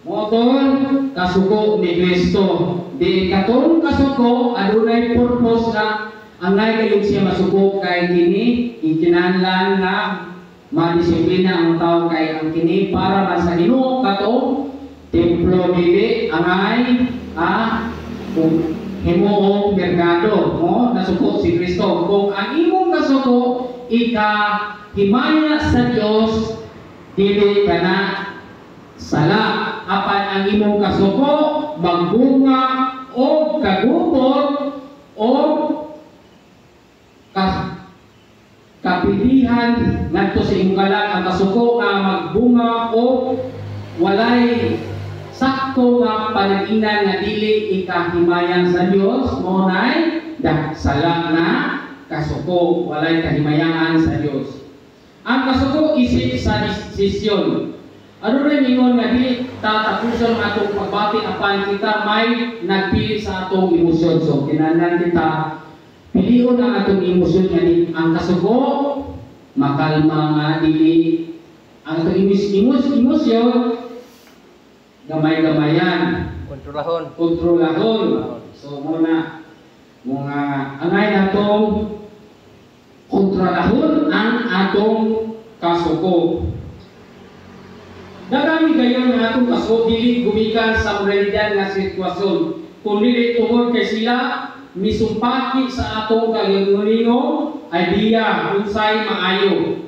moton kasuko ni Kristo di katong kasuko adunay purpose na angay kayo siya masuko kay kini ikinahanglan nga madisiplina ang tao kay ang kini para sa Ginoo katong templo dili angay kung himuong merkado mo nasuko si Kristo kung ang imong kasuko ikahimaya sa Dios dili kana sala apan ang imong kasuko magbunga o kagubot o kapilihan ngadto sa imong kalag ang kasuko nga magbunga o walay sakto nga panaginan nga dili ikahimayan sa Dios mo nay sala na kasuko walay kahimayan sa Dios. Ang kasuko isip sa desisyon. Ano rin ingon nga dili tatapuson ang atong pagbati apan kita may nagpili sa atong emosyon. So kinahanglan kita pilion ang atong emosyon nga ang kasuko makalma nga dili ang atong emosyon gamay-gamayan kontrolahon. So muna mga angay natong kontrolahon ang atong kasuko. Dagami gayon ang atong kasuko dili gumikan sa realidad nga sitwasyon kundi tungod kay sila misumpaki sa atong kalingulingo idea unsay maayo.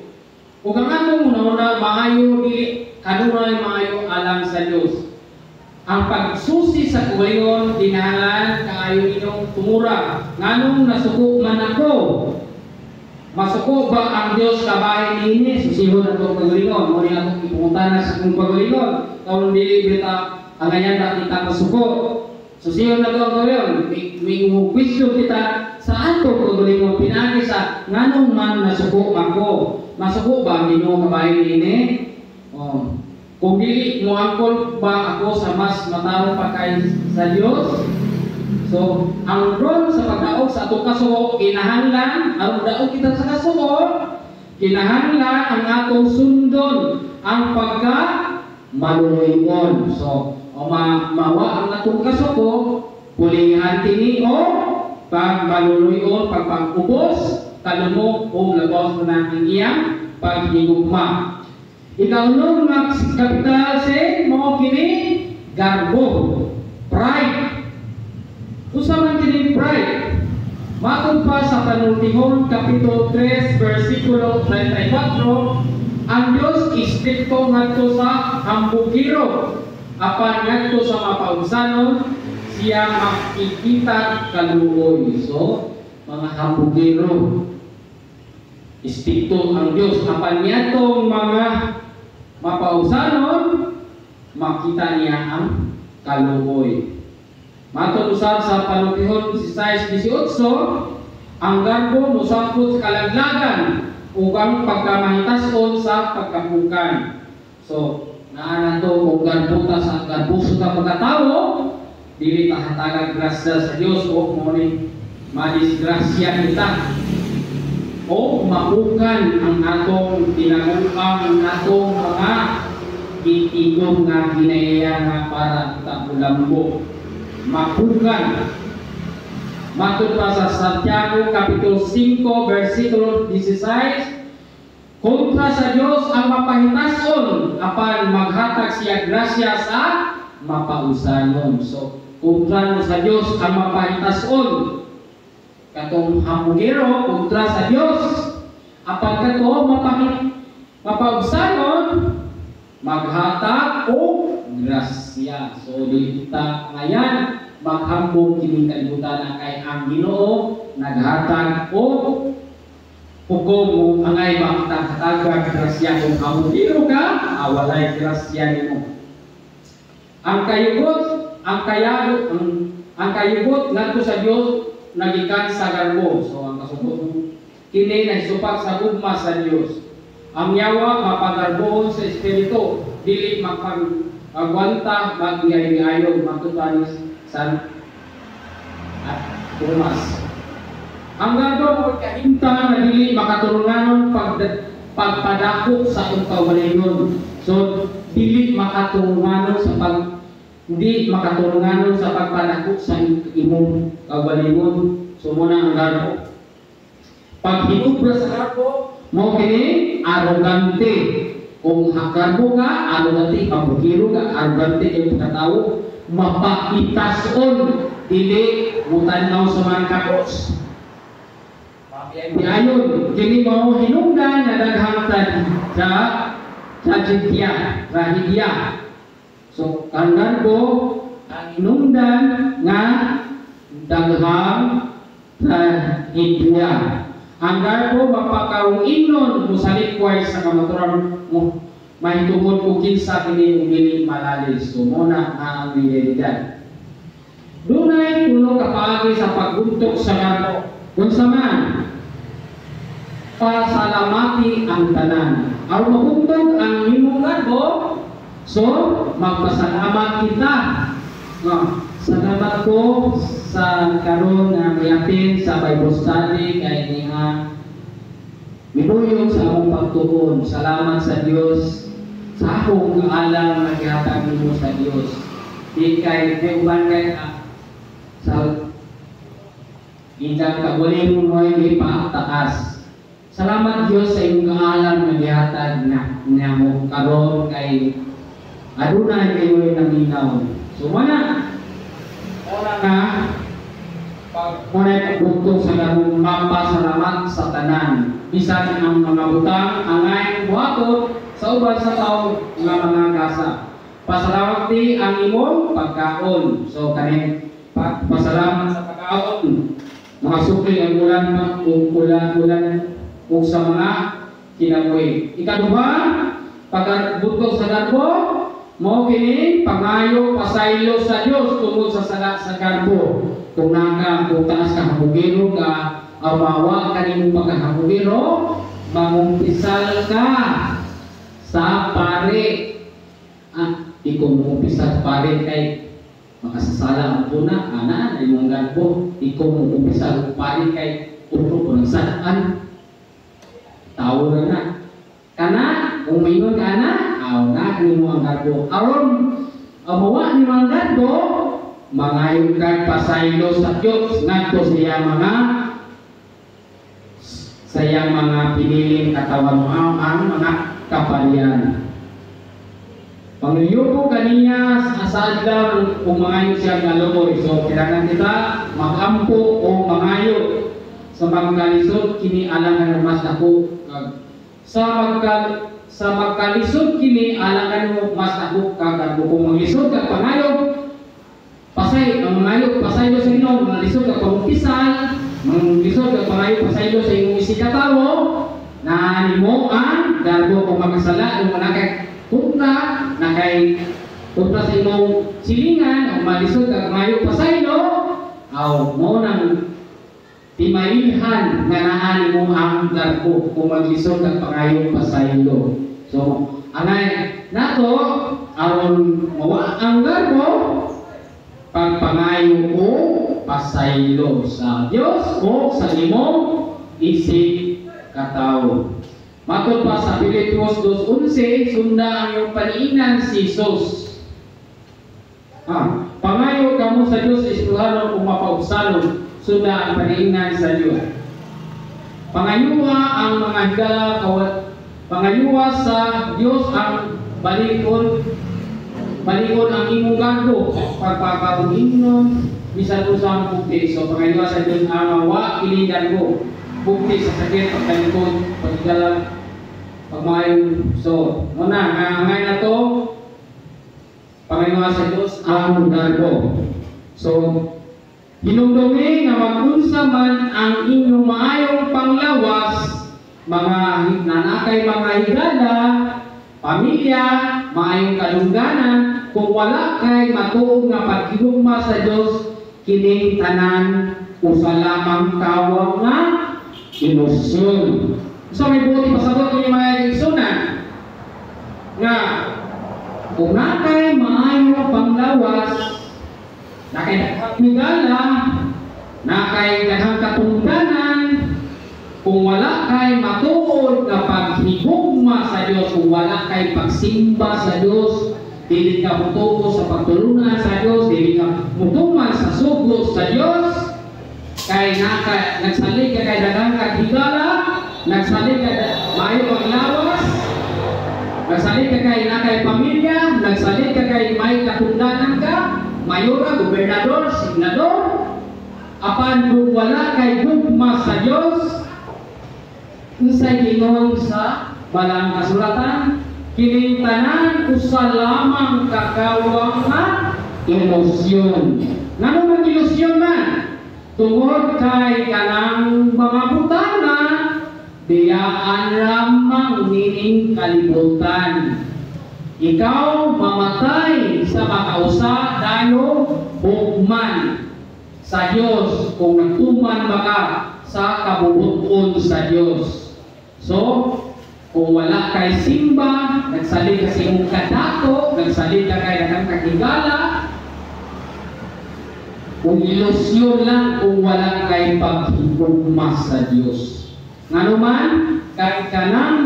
Ug ang atong una maayo dili kanunay maayo alang sa Dios. Ang pagsusi sa kuwayon dinahalan kaayo inyong tumura nganong nasuko man ako. Masuko ba ang Dios kabahin niini susihon atong pagalingon mo ni atong ipungutana sa akong pagalingon karon dili bita ang ganyan kita masuko. So siya na to yun, may question kita sa ato kung galing mo pinagi sa nganong man nasuko ako. Masuko ba ang Ginoo kabahin ini? Kung dili mo angkol ba ako sa mas matao pa kay sa Dios? So, ang role sa pagdaog sa ato kasuko, kinahanglan, aron daog kita sa kasuko, kinahanglan ang atong sundon ang pagka maluloyon. So, mawa ang atong kasuko, pulihan kini o pag maluloyon, pagpag-ubos, kalumok o labaw na ng iyang paghigugma. Ikaulong nga kapital sin mo kini garbo, pride. Usaman kini pride. Matod pa sa Panultihon Kapitulo 3 versikulo 34, ang Dios istrikto ngadto sa hambugiro, apan ngadto sa mapaunsanon siya makikita kaluoy. So, mga hambugiro, istrikto ang Dios, apan niyatong mga mapausanon makita niya ang kaluoy. Matod usab sa Panultihon 16:18, ang garbo mosangput sa kalaglagan ug ang pagkamahitason sa pagkapukan. So, naa to kung garbo ta sa garbuso ta pagkatawo, dili ta hatagan grasya sa Dios o mo ni madisgrasya kita. O mapukan ang atong tinagukang ang atong mga itigong nga ginaya nga para tabulambo. Mapukan. Matod pa sa Santiago Kapitulo 5 versikulo 16, kontra sa Dios ang mapahitason apan maghatag siya grasya sa mapausanon. So, kontra sa Dios ang mapahitason, katong hamugero kontra sa Dios apan kato mapausanon maghatag o grasya. So di kita ngayon maghambog kini kalibutan na kay ang Ginoo naghatag o hukom mo angay makatagag grasya kung hamugero ka awalay grasya nimo. Ang kayugot ngadto sa Dios nagikan sa garbo. So ang kasubot kini nagsupak sa gugma sa Dios. Ang yawa mapagarbohon sa espiritu, dili magwanta magbiyayon matupanis sa Tomas. Ang garbo mo kahinta na dili makatulunganon pagpadako sa iyong kawalayon. So dili makatulunganon sa hindi makatulunganon sa pagpadako sa imong kawalayon. So muna ang garbo. Pag hinubra sa garbo mo kini arrogante. Kung garbo ka, arrogante, pabukiro ka, arrogante kay pagkatao, mapakitason, dili mutanaw sa mga kapos. Ayon, kini mo hinungdan na daghangtan sa trahedya. So, ang garbo, ang hinungdan nga daghang trahedya. Ang garbo mapakaunginon musalikway sa kamaturan mo mahitungod ko kinsa kini umili malalis. So muna ang fidelidad. Dunay puno kapaagi sa pagbuntok sa garbo. Unsa man pasalamati ang tanan. Aron mabuntog ang imong garbo, so magpasalamat kita. Salamat ko sa karon nga miapil sa Bible study kay niya minuyog sa akong pagtuon. Salamat sa Dios sa akong kaalam nga gihatag nimo sa Dios. Di kay uban kay sa indang kabuling mo ay ipataas. Salamat Dios sa imong kaalam nga gihatag na mo karon kay adunay kayo naminaw. So mana ora nga pag munay pagbuntog sa garong mapasalamat sa tanan. Bisan ang mga butang angay buhaton sa uban sa tao nga mga kasa. Pasalamat ti ang imong pagkaon. So kaning pasalamat sa pagkaon. Mga sukli ang ulan ug sa mga kinabuhi. Ikaduha, pagbuntog sa garbo mo kini pangayo pasaylo sa Dios tungod sa ka sa garbo. Kung taas ka hamugero ka, awawa ka rin mo pagkahamugero, mangumpisal ka sa pare. Ikaw mangumpisal pare kay makasasala ang puna, ana, ay mong garbo. Ikaw mangumpisal pare kay utro ko ng sadaan. Tao na. Kana, kung mayroon ka na, na ni mo ang garbo. Aron, mawa ni mo ang garbo, mangayon ka pasaylo sa Diyos, ngadto sayang mga piniling katawan mo ang mga kapalian. Pangyupo kaniya sa adlaw kung mangayon siya nga lumoy. So, kailangan kita magampo o mangayo sa magkalisod kini alangan mas ako sa magkalisod kini alangan mo mas ako kagad kung maglisod ka pangayo ang mangayo pasaylo sa Ginoo, maglisod ka pangumpisal, maglisod ka pangayo pasaylo sa imong isikatawo na nimo ang garbo kung makasala yung manakay punta na kay punta sa imong silingan o malisod ka pangayo pasaylo mo nang timailhan nga naan mo ang garbo kung maglisod ang pangayo pasaylo. So, anay nato aron mawa ang garbo pagpangayo o pasaylo sa Dios o sa imong isip katawo. Matod pa sa Filipos 2:11, sunda ang iyong paniinan si Jesus. Pangayo kamo sa Dios espirituhalon o mapaubsalon. Sunda ang paniinan sa Diyos. Pangayuwa ang mga higala pangayuwa sa Diyos ang balikon ang imong garbo pagpakaunginon bisan usang bukti. So pangayuwa sa Diyos ang mawa kini garbo bukti sa sakit pagkalikod paghigala pagmayon. So muna ngay na to pangayuwa sa Diyos ang garbo. So hinumdumi nga magunsa man ang inyong maayong panglawas, mga nanakay mga higala, pamilya, maayong kalungganan, kung wala kay matuog nga paghigugma sa Dios, kining tanan usa lamang kawang nga ilusyon. So may buti pasabot ninyo mga igsunan nga kung nakay maayong panglawas, nakay daghang higala, nakay daghang katungdanan, kung wala kay matuod nga paghigugma sa Dios, kung wala kay pagsimba sa Dios, dili ka mutuo sa pagtulungan sa Dios, dili ka mutuman sa sugod sa Dios, kay nagsalig ka kay daghang higala, nagsalig ka maayo panglawas, nagsalig ka kay nakay pamilya, nagsalig ka kay may katungdanan ka, mayora, gobernador, senador, apan kung wala kay gugma sa Dios, unsay gingon sa balang kasulatan, kining tanan usa lamang kakawang nga ilusyon. Ngano man ilusyon man? Tungod kay kanang mga butana, biyaan lamang nining kalibutan. Ikaw mamatay sa makausa dayo hugman sa Dios kung nagtuman baka sa kabubuton sa Dios. So, kung wala kay simba, nagsalig ka sa imong kadako, nagsalig ka kay daghang kahigala, kung ilusyon lang kung wala kay paghigugma sa Dios. Ngano man kay kanang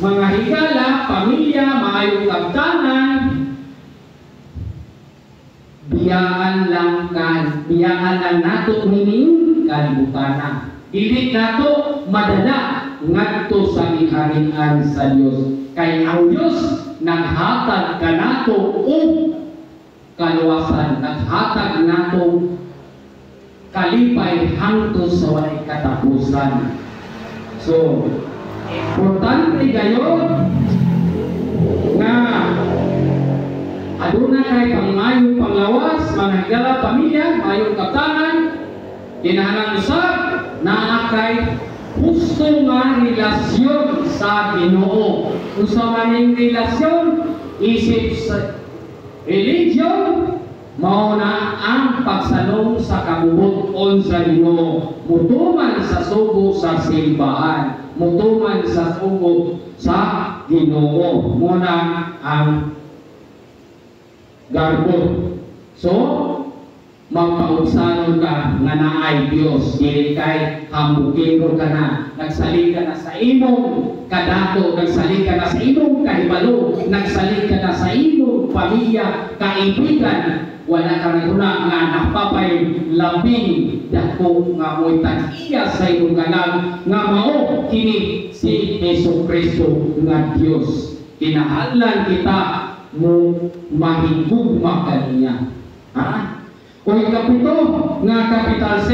mga higala, pamilya, maayong kabtanan, biyaan lang nato nining kalibutan. Dili nato madala ngadto sa iharian sa Dios. Kay ang Dios naghatag kanato og kaluwasan, naghatag nato kalipay hangtod sa walay katapusan. So, importante gayon nga aduna kay pangmayong panglawas, mga higala, pamilya, mayong kaptanan, kinahanglan usab naa kay husto nga relasyon sa Ginoo. Usa man ning relasyon isip sa religion, mao na ang pagsanong sa kabubuton sa Ginoo, mutuman sa sugo sa simbahan, mutuman sa sugo sa Ginoo. Muna ang garbo. So, magpaugsanon ka nga naay Dios, dili kay hambukiro ka na, nagsali ka na sa imong kadato, nagsali ka na sa imong kahibalo, nagsali ka na sa imong pamilya, kaibigan, wala ka naguna nga napapay labing dako nga mo'y tag-iya sa imong kanang nga mao kini si Hesus Kristo nga Dios. Kinahanglan kita mo mahigugma kaniya. Ha? Kung ikapito nga capital C,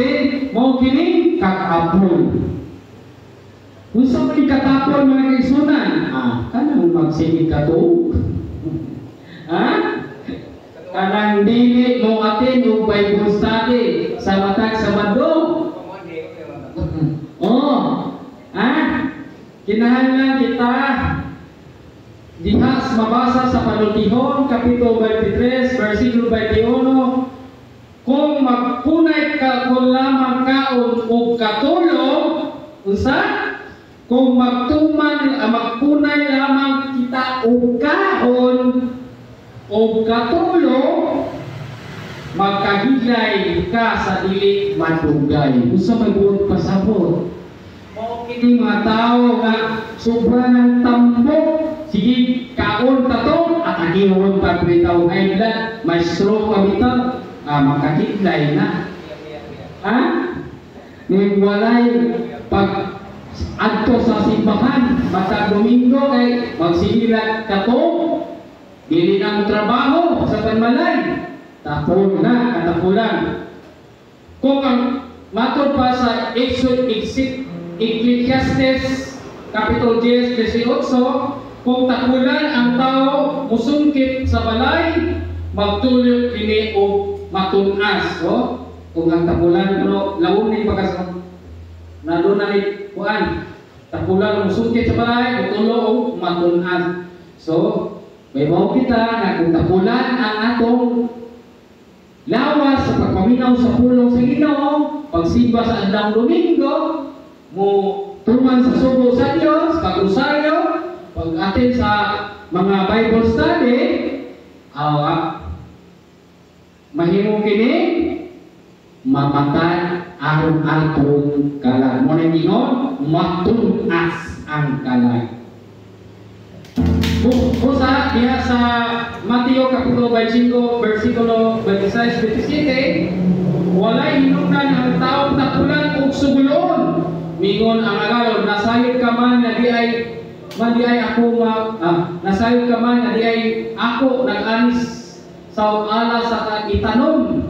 mo kini kakapon. Kung sa mga katapon mga kaisunan, kanang magsigit ka to? Ha? Kanang dili mo atin yung Bible study sa matag Sabado. Oh, ha? Kinahanglan kita dihas mabasa sa Panultihon, Kapitulo 23, versikulo 21, kung magpunay ka kung lamang kaon o katulog, unsa? Kung magpunay lamang kita o kaon o katulog, magkahilay ka sa dili madugay. Unsa may buot pasabot? Mao kini mga tao nga sobra ng tambok, sige kaon tato at agihon pa bitaw high blood, may stroke pa bitaw, makahilay na. Ha? Ning walay pag adto sa simbahan, matag Domingo kay magsigilat tato, dili na mo trabaho sa panmalay. Tapon na, katapulan. Kung ang matod pa sa Ecclesiastes Kapitulo 10, 18, kung tapulan ang tao musungkit sa balay, magtulog kini o matunas. So, kung ang tapulan mo lawon ni pagkas na doon na ni kuan, tapulan musungkit sa balay, magtulog o matunas. So, may mao kita na kung tapulan ang atong lawas sa pagpaminaw sa pulong sa Ginoo, pagsimba sa adlaw Domingo, mo tuman sa sugo sa Dios, pag-usaryo, pag-atin sa mga Bible study, mahimo kini mamatay aron atong kalag. Mo na Ginoo, matunas ang kalag. Busa diha sa Mateo Kapitulo 25, versikulo 26-27, walay hinungdan ang taong tapulan ug sugulon. Mingon ang agalon, nasayod ka man na di ay ako nasayod ka man na di ay ako nag-anis sa ala sa itanom.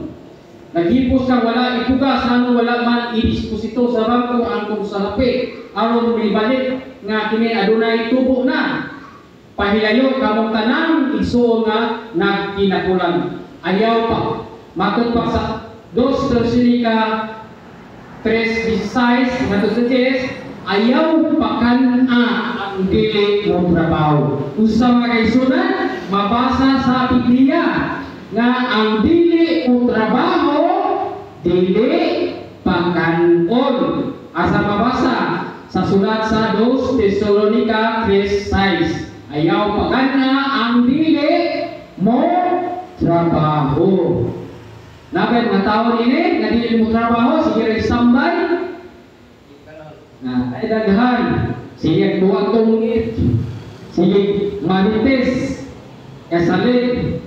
Naghipos kang wala ipugas, nang wala man idisposito sa bangko ang kong salapi, aron mibalik nga kini adunay tubo na. Pahilayo kamong tanang igsuon nga nagkinakulan. Ayaw pa. Matod pa sa 2 Tesalonica 3:16 matod sa 10, ayaw pa kan ang dili mo trabaho. Usa mga kaisunan, mabasa sa Biblia nga ang dili mo trabaho dili pakanon. Asa mabasa sa sulat sa 2 Tesalonica 3:6. Ayaw pagana ang dili mo trabaho. Naben nga tao ini nga dili mo trabaho, sige rin sambay. Ay daghan. Sige tuwag tungit. Sige manitis. Kasalit.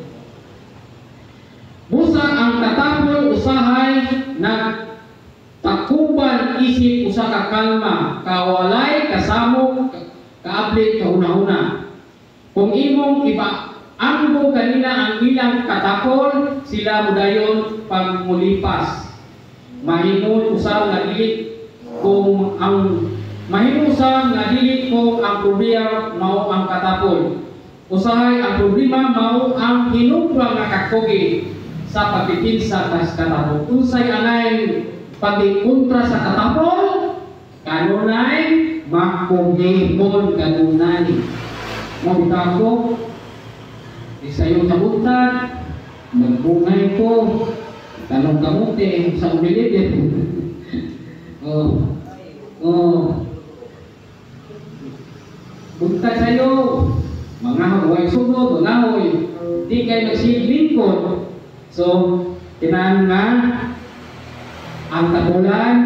Busa ang tatapol usahay nagtakuban isip usa ka kalma, kawalay kasamo kaablit kauna-una. Kung imong ipaanggo kanina ang ilang katapol, sila mudayon pagmulipas. Mahimong usaw nga dili kung ang problema mao ang katapol. Usahay ang problema mao ang hinungdan nga kakugi sa pagpipinsa sa katapol. Usay anay pagkontra sa katapol, kanunay makugihon kanunay. Mabitago isayong nabutan nagbungay ko, tanong kamuti, sa umilid. Buntag sa'yo, mga huwag sugod, mga huwag, di kayo nagsilbing ko. So, kinaan nga, ang tabulan,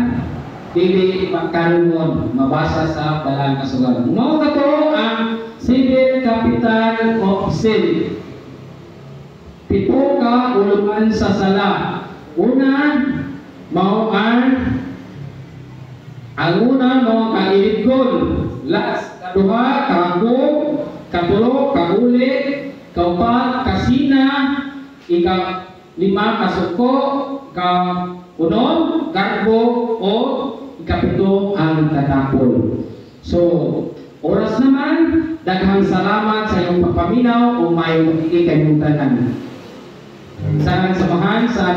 dili magkaroon, mabasa sa dalang kasugatan. Mao kato ang Civil Capital Office. Pito ka ulungan sa sala. Una, mao ang una mao kailidgon. Last, kaduha, kahapon, katulo, kaulit, kaupat, kasina, ika-5 kasuko, ka-unom, garbo, o ikapito ang tatapol. So, oras naman, daghang salamat sa iyong pagpaminaw o may ikikayong tanan. Sa samahan sa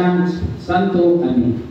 Santo Amin.